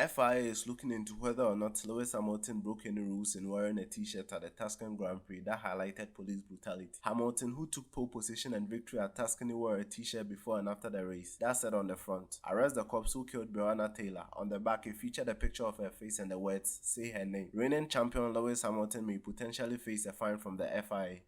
FIA is looking into whether or not Lewis Hamilton broke any rules in wearing a t-shirt at the Tuscan Grand Prix that highlighted police brutality. Hamilton, who took pole position and victory at Tuscany, wore a t-shirt before and after the race. That said on the front, "Arrest the cops who killed Breonna Taylor." On the back, it featured a picture of her face and the words, "Say her name." Reigning champion Lewis Hamilton may potentially face a fine from the FIA.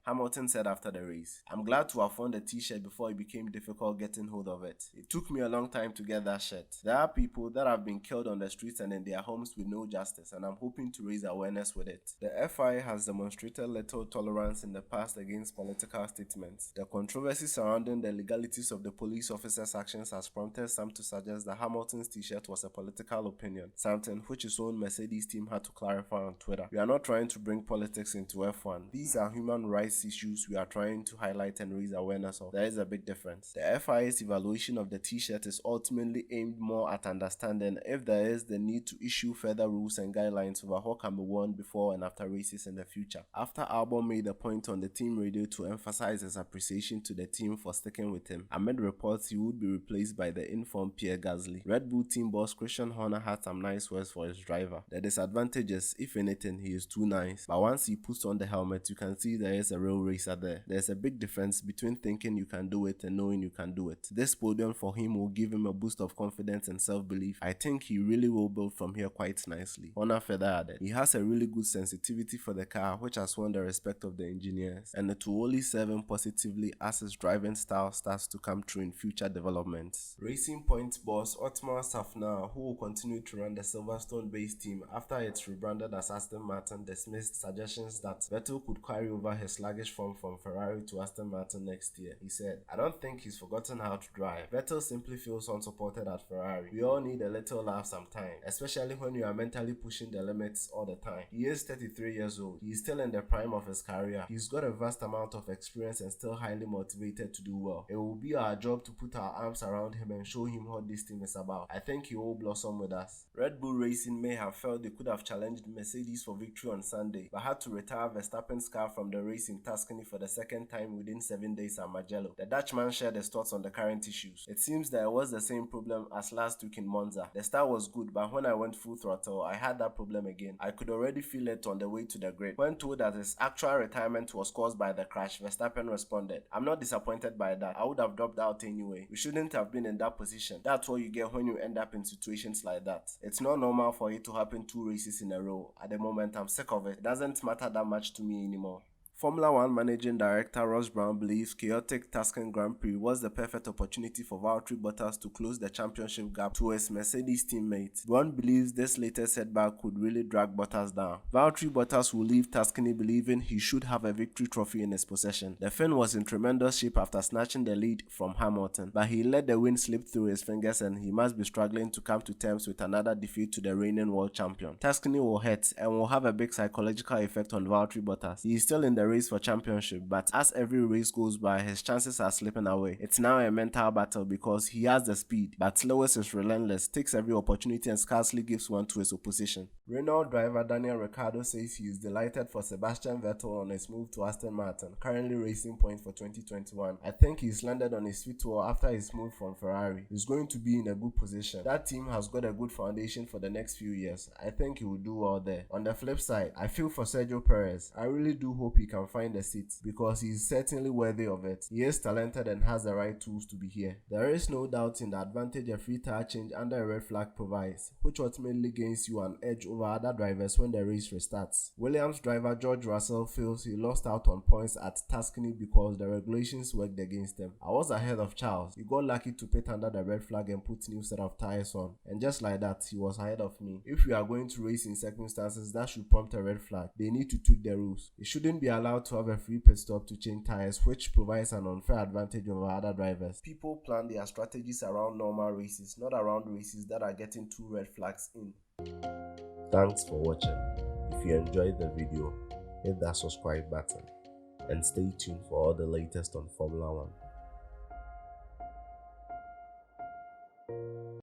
Hamilton said after the race, "I'm glad to have found the t-shirt before it became difficult getting hold of it. It took me a long time to get that shirt. There are people that have been killed on the streets and in their homes with no justice, and I'm hoping to raise awareness with it." The FIA has demonstrated little tolerance in the past against political statements. The controversy surrounding the legalities of the police officer's actions has prompted some to suggest that Hamilton's t-shirt was a political opinion, something which his own Mercedes team had to clarify on Twitter. "We are not trying to bring politics into F1. These are human rights issues we are trying to highlight and raise awareness of. There is a big difference." The FIA's evaluation of the t-shirt is ultimately aimed more at understanding if there is the need to issue further rules and guidelines over what can be worn before and after races in the future. After Albon made a point on the team radio to emphasize his appreciation to the team for sticking with him, amid reports he would be replaced by the informed Pierre Gasly, Red Bull team boss Christian Horner had some nice words for his driver. The disadvantage is, if anything, he is too nice, but once he puts on the helmet, you can see there is a real racer there. There's a big difference between thinking you can do it and knowing you can do it. This podium for him will give him a boost of confidence and self-belief. I think he really will build from here quite nicely. Horner further added, "He has a really good sensitivity for the car, which has won the respect of the engineers, and it will only serve him positively as his driving style starts to come true in future developments." Racing Point boss Otmar Safnauer, who will continue to run the Silverstone-based team after it's rebranded as Aston Martin, dismissed suggestions that Vettel could carry over his sluggish form from Ferrari to Aston Martin next year. He said, "I don't think he's forgotten how to drive. Vettel simply feels unsupported at Ferrari. We all need a little laugh sometime, especially when you are mentally pushing the limits all the time. He is 33 years old. He is still in the prime of his career. He's got a vast amount of experience and still highly motivated to do well. It will be our job to put our arms around him and show him what this team is about. I think he will blossom with us." Red Bull Racing may have felt they could have challenged Mercedes for victory on Sunday, but had to retire Verstappen's car from the race in Tuscany for the second time within 7 days at Mugello. The Dutchman shared his thoughts on the current issues. "It seems that it was the same problem as last week in Monza. The start was good, but when I went full throttle, I had that problem again. I could already feel it on the way to the grid." When told that his actual retirement was caused by the crash, Verstappen responded, "I'm not disappointed by that. I would have dropped out anyway. We shouldn't have been in that position. That's what you get when you end up in situations like that. It's not normal for it to happen 2 races in a row. At the moment, I'm sick of it. It doesn't matter that much to me anymore." Formula One Managing Director Ross Brown believes chaotic Tuscan Grand Prix was the perfect opportunity for Valtteri Bottas to close the championship gap to his Mercedes teammate. Brown believes this latest setback could really drag Bottas down. Valtteri Bottas will leave Tuscany believing he should have a victory trophy in his possession. The Finn was in tremendous shape after snatching the lead from Hamilton, but he let the win slip through his fingers and he must be struggling to come to terms with another defeat to the reigning world champion. Tuscany will hurt and will have a big psychological effect on Valtteri Bottas. He is still in the race for championship, but as every race goes by, his chances are slipping away. It's now a mental battle because he has the speed, but Lewis is relentless, takes every opportunity and scarcely gives one to his opposition. Renault driver Daniel Ricciardo says he is delighted for Sebastian Vettel on his move to Aston Martin, currently Racing Point for 2021. "I think he's landed on his feet well after his move from Ferrari. He's going to be in a good position. That team has got a good foundation for the next few years. I think he will do well there." On the flip side, I feel for Sergio Perez. I really do hope he can find a seat because he is certainly worthy of it. He is talented and has the right tools to be here. There is no doubt in the advantage a free tire change under a red flag provides, which ultimately gains you an edge over other drivers when the race restarts. Williams driver George Russell feels he lost out on points at Tuscany because the regulations worked against him. "I was ahead of Charles. He got lucky to pit under the red flag and put new set of tires on, and just like that, he was ahead of me. If we are going to race in circumstances that should prompt a red flag, they need to tweak the rules. It shouldn't be allowed to have a free pit stop to change tires, which provides an unfair advantage over other drivers." People plan their strategies around normal races, not around races that are getting 2 red flags in. Thanks for watching. If you enjoyed the video, hit that subscribe button and stay tuned for all the latest on Formula One.